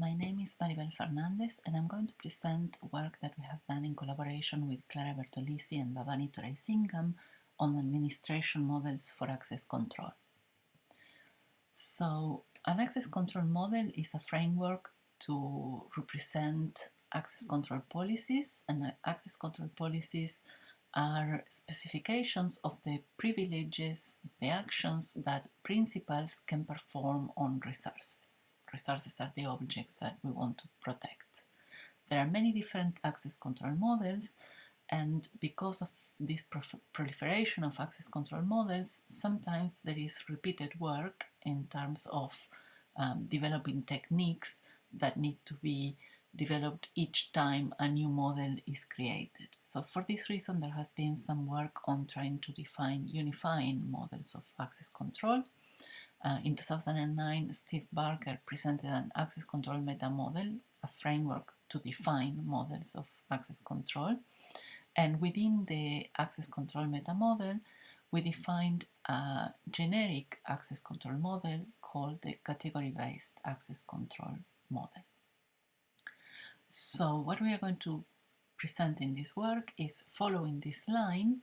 my name is Maribel Fernandez and I'm going to present work that we have done in collaboration with Clara, Bertolissi and Bhavani Thuraisingham on administration models for access control. So, an access control model is a framework to represent access control policies, and access control policies are specifications of the privileges, the actions that principals can perform on resources. Resources are the objects that we want to protect. There are many different access control models, and because of this proliferation of access control models, sometimes there is repeated work in terms of developing techniques that need to be developed each time a new model is created. So for this reason, there has been some work on trying to define unifying models of access control. In 2009, Steve Barker presented an access control metamodel, a framework to define models of access control. And within the access control metamodel, we defined a generic access control model called the category-based access control model. So what we are going to present in this work is, following this line,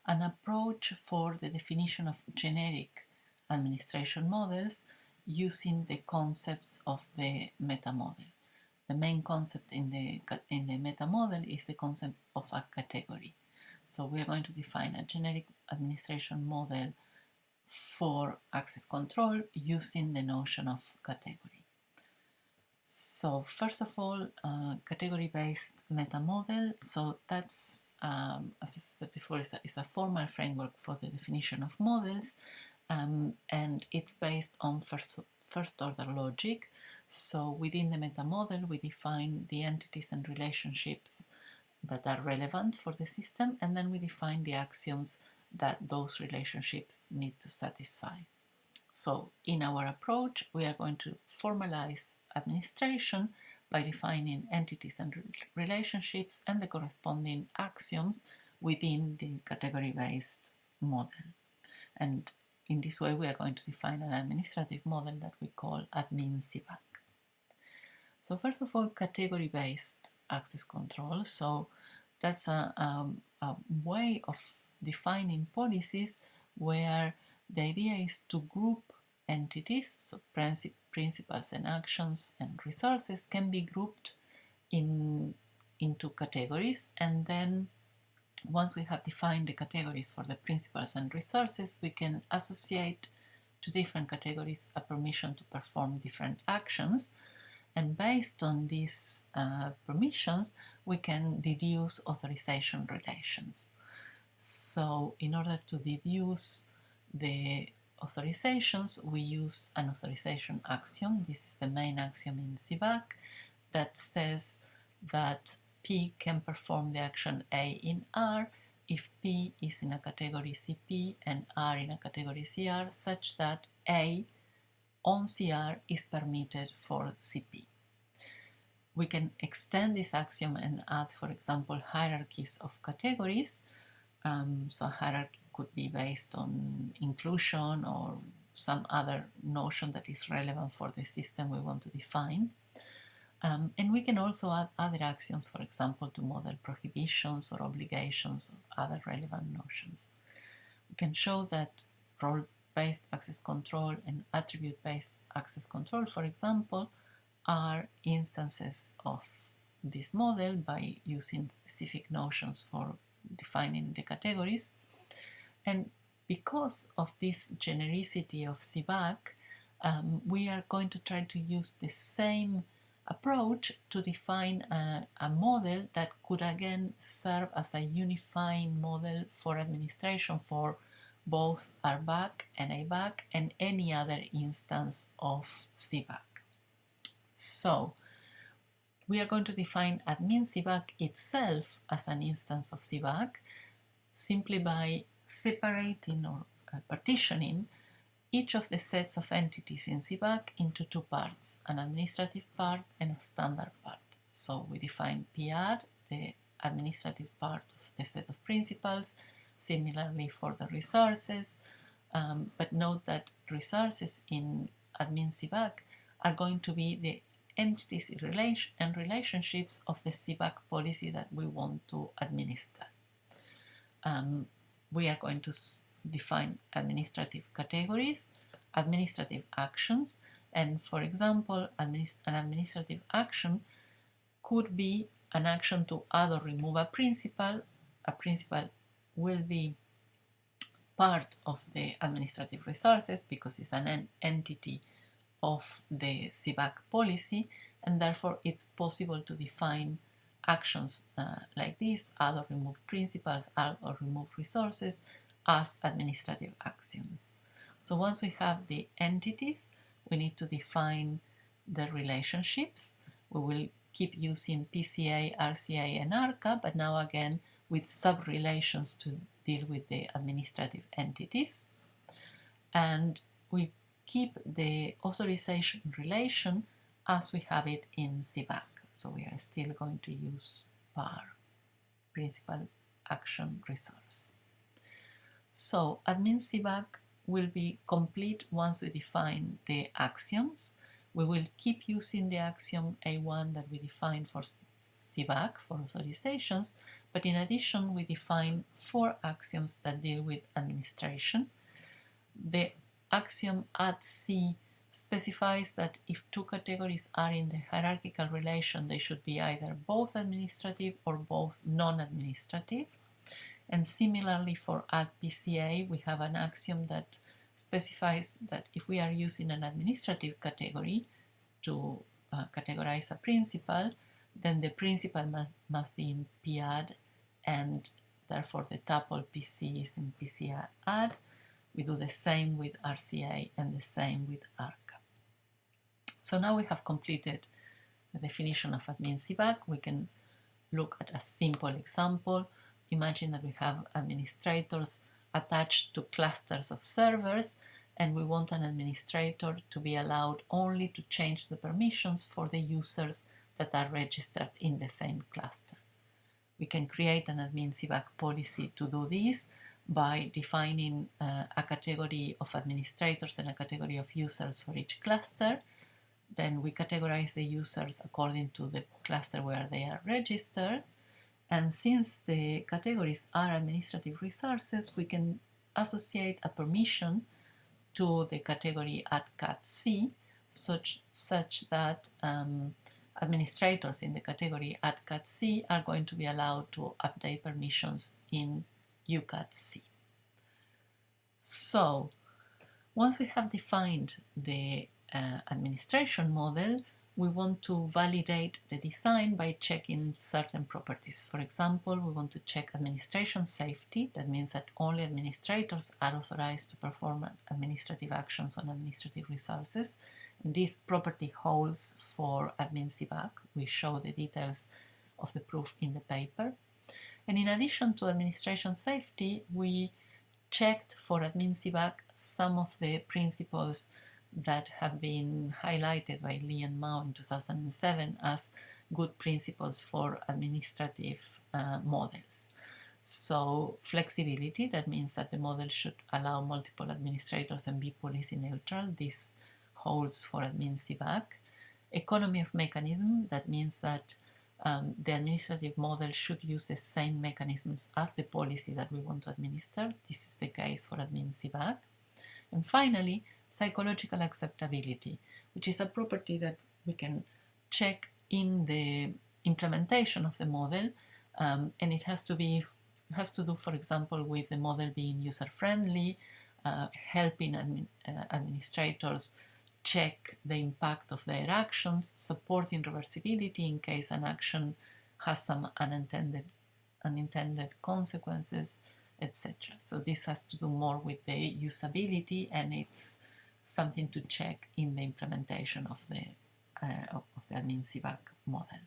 an approach for the definition of generic administration models using the concepts of the metamodel. The main concept in the metamodel is the concept of a category. So we are going to define a generic administration model for access control using the notion of category. So first of all, category-based metamodel. So that's, as I said before, is a formal framework for the definition of models, and it's based on first-order logic. So within the metamodel, we define the entities and relationships that are relevant for the system, and then we define the axioms that those relationships need to satisfy. So in our approach, we are going to formalize administration by defining entities and relationships and the corresponding axioms within the category-based model. And in this way, we are going to define an administrative model that we call Admin CBAC. So first of all, category-based access control. So that's a way of defining policies where the idea is to group entities, so principles and actions and resources can be grouped into categories, and then once we have defined the categories for the principles and resources, we can associate to different categories a permission to perform different actions, and based on these permissions, we can deduce authorization relations. So in order to deduce the authorizations, we use an authorization axiom. This is the main axiom in CBAC that says that P can perform the action A in R if P is in a category CP and R in a category CR, such that A on CR is permitted for CP. We can extend this axiom and add, for example, hierarchies of categories. So hierarchy could be based on inclusion or some other notion that is relevant for the system we want to define. And we can also add other axioms, for example, to model prohibitions or obligations or other relevant notions. We can show that role-based access control and attribute-based access control, for example, are instances of this model by using specific notions for defining the categories. And because of this genericity of CBAC, we are going to try to use the same approach to define a model that could again serve as a unifying model for administration for both RBAC and ABAC and any other instance of CBAC. So we are going to define Admin CBAC itself as an instance of CBAC simply by separating or partitioning each of the sets of entities in CBAC into two parts, an administrative part and a standard part. So we define PR, the administrative part of the set of principles, similarly for the resources, but note that resources in Admin CBAC are going to be the entities and relationships of the CBAC policy that we want to administer. We are going to define administrative categories, administrative actions, and for example, an administrative action could be an action to add or remove a principal. A principal will be part of the administrative resources because it's an entity of the CBAC policy, and therefore it's possible to define actions like this, add or remove principals, add or remove resources, as administrative axioms. So once we have the entities, we need to define the relationships. We will keep using PCA, RCA, and ARCA, but now again with sub-relations to deal with the administrative entities. And we keep the authorization relation as we have it in CBAC. So we are still going to use PAR, principal action resource. So admin CBAC will be complete once we define the axioms. We will keep using the axiom A1 that we defined for CBAC, for authorizations, but in addition we define 4 axioms that deal with administration. The axiom at C specifies that if 2 categories are in the hierarchical relation, they should be either both administrative or both non-administrative. And similarly for at PCA, we have an axiom that specifies that if we are using an administrative category to categorize a principal, then the principal must be in PAD, and therefore the tuple PC is in PCAD. We do the same with RCA and the same with ARCA. So now we have completed the definition of admin CBAC. We can look at a simple example. Imagine that we have administrators attached to clusters of servers, and we want an administrator to be allowed only to change the permissions for the users that are registered in the same cluster. We can create an admin CBAC policy to do this by defining a category of administrators and a category of users for each cluster. Then we categorize the users according to the cluster where they are registered. And since the categories are administrative resources, we can associate a permission to the category at cat C such that administrators in the category at cat C are going to be allowed to update permissions in ucat C. So once we have defined the administration model, we want to validate the design by checking certain properties. For example, we want to check administration safety. That means that only administrators are authorized to perform administrative actions on administrative resources. And this property holds for admin CBAC. We show the details of the proof in the paper. And in addition to administration safety, we checked for admin CBAC some of the principles that have been highlighted by Lee and Mao in 2007 as good principles for administrative models. So flexibility, that means that the model should allow multiple administrators and be policy neutral. This holds for admin CBAC. Economy of mechanism, that means that the administrative model should use the same mechanisms as the policy that we want to administer. This is the case for admin CBAC. And finally, psychological acceptability, which is a property that we can check in the implementation of the model, and it has to do, for example, with the model being user-friendly, helping administrators check the impact of their actions, supporting reversibility in case an action has some unintended consequences, etc. So this has to do more with the usability, and it's something to check in the implementation of the admin CBAC model.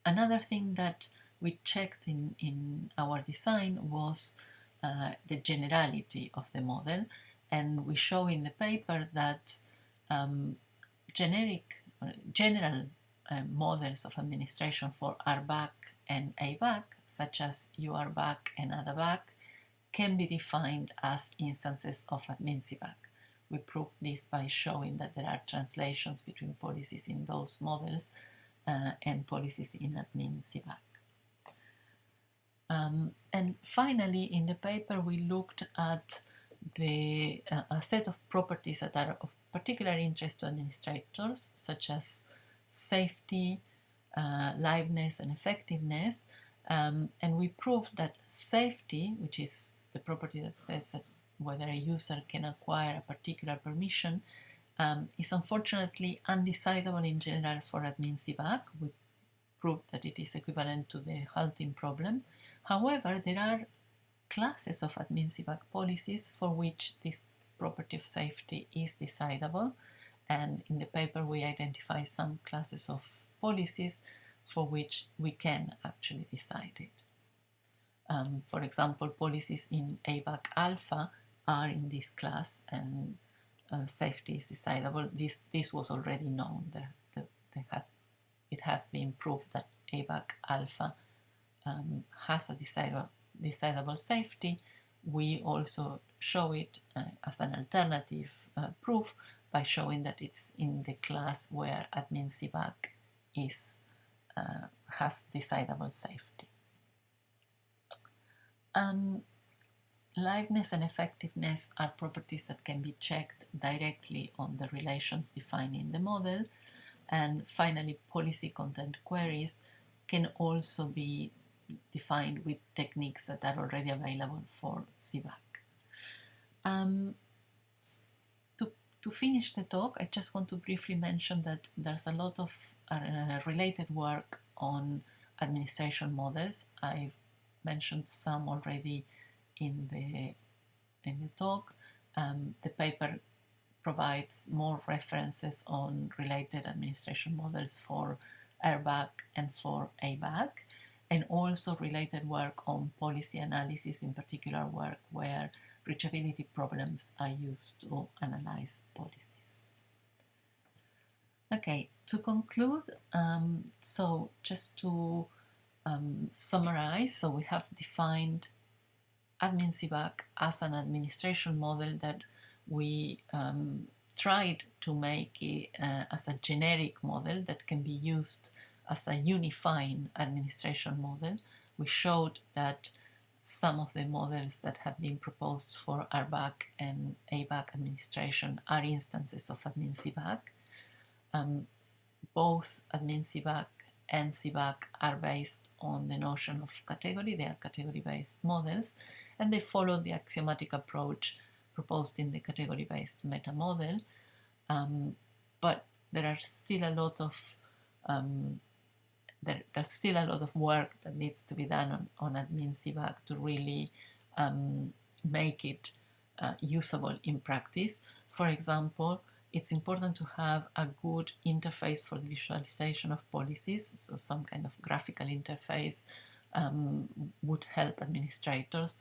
Another thing that we checked in our design was the generality of the model, and we show in the paper that general models of administration for RBAC and ABAC, such as URBAC and ADABAC, can be defined as instances of admin CBAC. we proved this by showing that there are translations between policies in those models and policies in Admin CBAC. And finally, in the paper, we looked at a set of properties that are of particular interest to administrators, such as safety, liveness, and effectiveness. And we proved that safety, which is the property that says that whether a user can acquire a particular permission, is unfortunately undecidable in general for Admin CBAC. We proved that it is equivalent to the halting problem. However, there are classes of Admin CBAC policies for which this property of safety is decidable, and in the paper we identify some classes of policies for which we can actually decide it. For example, policies in ABACalpha are in this class, and safety is decidable. This was already known. It has been proved that ABACalpha has a decidable safety. We also show it as an alternative proof by showing that it's in the class where Admin CBAC has decidable safety. Liveness and effectiveness are properties that can be checked directly on the relations defined in the model. And finally, policy content queries can also be defined with techniques that are already available for CBAC. To finish the talk, I just want to briefly mention that there's a lot of related work on administration models. I've mentioned some already in the talk. The paper provides more references on related administration models for RBAC and for ABAC, and also related work on policy analysis, in particular work where reachability problems are used to analyze policies. Okay, to conclude, so just to summarize, so we have defined Admin CBAC as an administration model that we tried to make it as a generic model that can be used as a unifying administration model. We showed that some of the models that have been proposed for RBAC and ABAC administration are instances of Admin CBAC. Both Admin CBAC and CBAC are based on the notion of category. They are category-based models, and they follow the axiomatic approach proposed in the category-based metamodel. But there are still a lot of there's still a lot of work that needs to be done on Admin CBAC to really make it usable in practice. For example, it's important to have a good interface for the visualization of policies, so some kind of graphical interface would help administrators.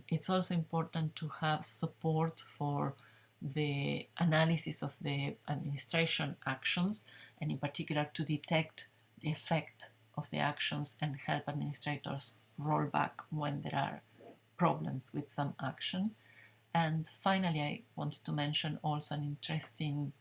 It's also important to have support for the analysis of the administration actions, and in particular to detect the effect of the actions and help administrators roll back when there are problems with some action. And finally, I wanted to mention also an interesting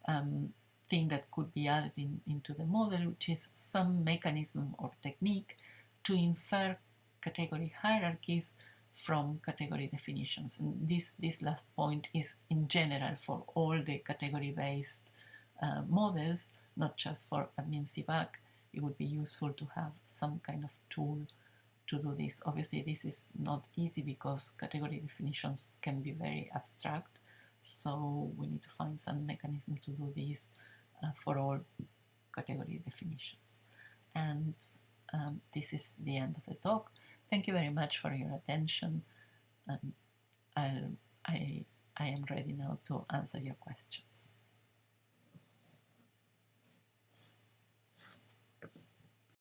thing that could be added into the model, which is some mechanism or technique to infer category hierarchies from category definitions. And this last point is in general for all the category-based models, not just for Admin CBAC. It would be useful to have some kind of tool to do this. Obviously, this is not easy because category definitions can be very abstract, so we need to find some mechanism to do this for all category definitions. And this is the end of the talk. Thank you very much for your attention. I am ready now to answer your questions.